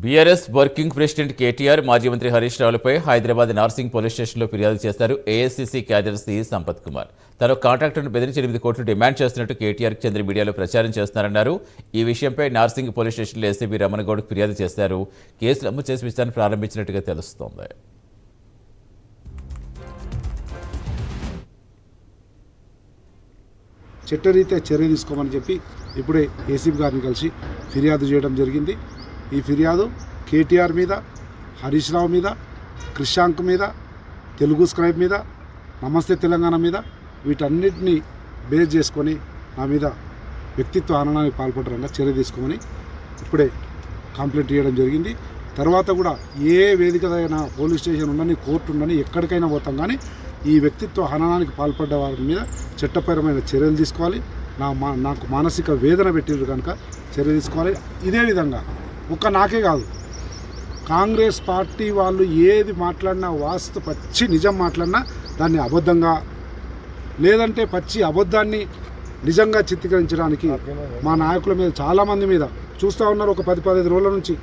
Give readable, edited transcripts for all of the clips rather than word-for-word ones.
BRS working president KTR మాజీ మంత్రి Harish రావులపై Hyderabad Narsingi police స్టేషన్లో ఫిర్యాదు చేశారు ఏఐసీసీ కార్యదర్శి సంపత్ కుమార్. తన కాంట్రాక్టర్ను బెదిరించి 8 కోట్లు డిమాండ్ చేస్తున్నట్టు కేటీఆర్కి చెందిన మీడియాలో ప్రచారం చేస్తున్నారన్నారు. ఈ విషయంపై నార్సింగ్ పోలీస్ స్టేషన్లో ఏసీబీ రమణగౌడ్కు ఫిర్యాదు చేశారు. కేసులు నమోదు చేసి విచారణ ప్రారంభించినట్టుగా తెలుస్తోంది. చట్టరీత్యా చర్య తీసుకోమని చెప్పి ఇప్పుడే ఏసీబీ గారిని కలిసి ఫిర్యాదు చేయడం జరిగింది. ఈ ఫిర్యాదు కేటీఆర్ మీద, హరీష్ రావు మీద, క్రిషాంక్ మీద, తెలుగు స్క్రైబ్ మీద, నమస్తే తెలంగాణ మీద, వీటన్నిటిని బేస్ చేసుకొని నా మీద వ్యక్తిత్వ హననానికి పాల్పడరంగా చర్య తీసుకోమని ఇప్పుడే కంప్లైంట్ చేయడం జరిగింది. తర్వాత కూడా ఏ వేదికైనా పోలీస్ స్టేషన్ ఉండని, కోర్టు ఉండని, ఎక్కడికైనా పోతాం. కానీ ఈ వ్యక్తిత్వ హననానికి పాల్పడ్డ వారి మీద చట్టపరమైన చర్యలు తీసుకోవాలి. నాకు మానసిక వేదన పెట్టిండ్రు కనుక చర్య తీసుకోవాలి. ఇదే విధంగా నాకే కాదు, కాంగ్రెస్ పార్టీ వాళ్ళు ఏది మాట్లాడినా పచ్చి నిజం మాట్లాడినా దాన్ని అబద్ధంగా, లేదంటే పచ్చి అబద్ధాన్ని నిజంగా చిత్రీకరించడానికి మా నాయకుల మీద, చాలామంది మీద చూస్తూ ఉన్నారు. ఒక 10-15 రోజుల నుంచి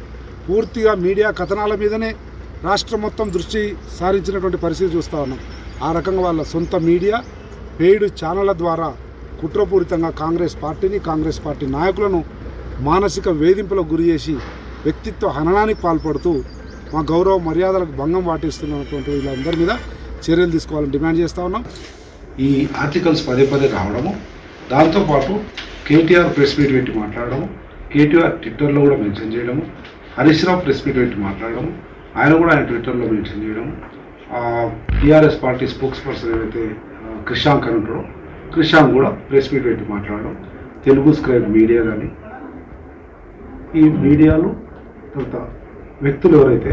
పూర్తిగా మీడియా కథనాల మీదనే రాష్ట్రం మొత్తం దృష్టి సారించినటువంటి పరిస్థితి చూస్తూ ఉన్నాం. ఆ రకంగా వాళ్ళ సొంత మీడియా, పెయిడ్ ఛానళ్ల ద్వారా కుట్రపూరితంగా కాంగ్రెస్ పార్టీని, కాంగ్రెస్ పార్టీ నాయకులను మానసిక వేధింపులకు గురి చేసి వ్యక్తిత్వ హననానికి పాల్పడుతూ మా గౌరవ మర్యాదలకు భంగం వాటిస్తున్నటువంటి వీళ్ళందరి మీద చర్యలు తీసుకోవాలని డిమాండ్ చేస్తూ ఉన్నాం. ఈ ఆర్టికల్స్ పదే రావడము, దాంతోపాటు కేటీఆర్ ప్రెస్ మీట్ పెట్టి మాట్లాడడము, కేటీఆర్ ట్విట్టర్లో కూడా మెన్షన్ చేయడము, హరీష్ రావు ప్రెస్ మీట్ పెట్టి మాట్లాడడము, ఆయన కూడా ఆయన ట్విట్టర్లో మెన్షన్ చేయడము, టీఆర్ఎస్ పార్టీ స్పోక్స్ పర్సన్ ఏదైతే క్రిషాంక్ అని ఉంటారో క్రిషాంక్ కూడా ప్రెస్ మీట్ పెట్టి మాట్లాడడం, తెలుగు స్క్రైబ్ మీడియా కానీ ఈ మీడియాలు తర్వాత వ్యక్తులు ఎవరైతే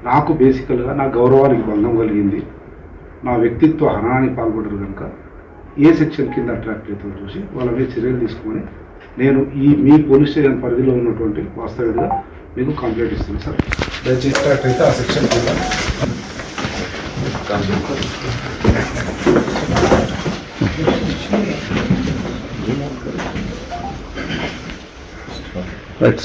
నాకు బేసికల్గా నా గౌరవానికి భంగం కలిగింది, నా వ్యక్తిత్వ హననానికి పాల్పడరు కనుక ఏ సెక్షన్ కింద అట్రాక్ట్ అవుతుందో చూసి వాళ్ళ మీద చర్యలు తీసుకొని నేను మీ పోలీస్ స్టేషన్ పరిధిలో ఉన్నటువంటి వాస్తవంగా మీకు కంప్లైంట్ ఇస్తాను సార్. దయచేసి అట్రాక్ట్ అయితే ఆ సెక్షన్ కింద రైట్.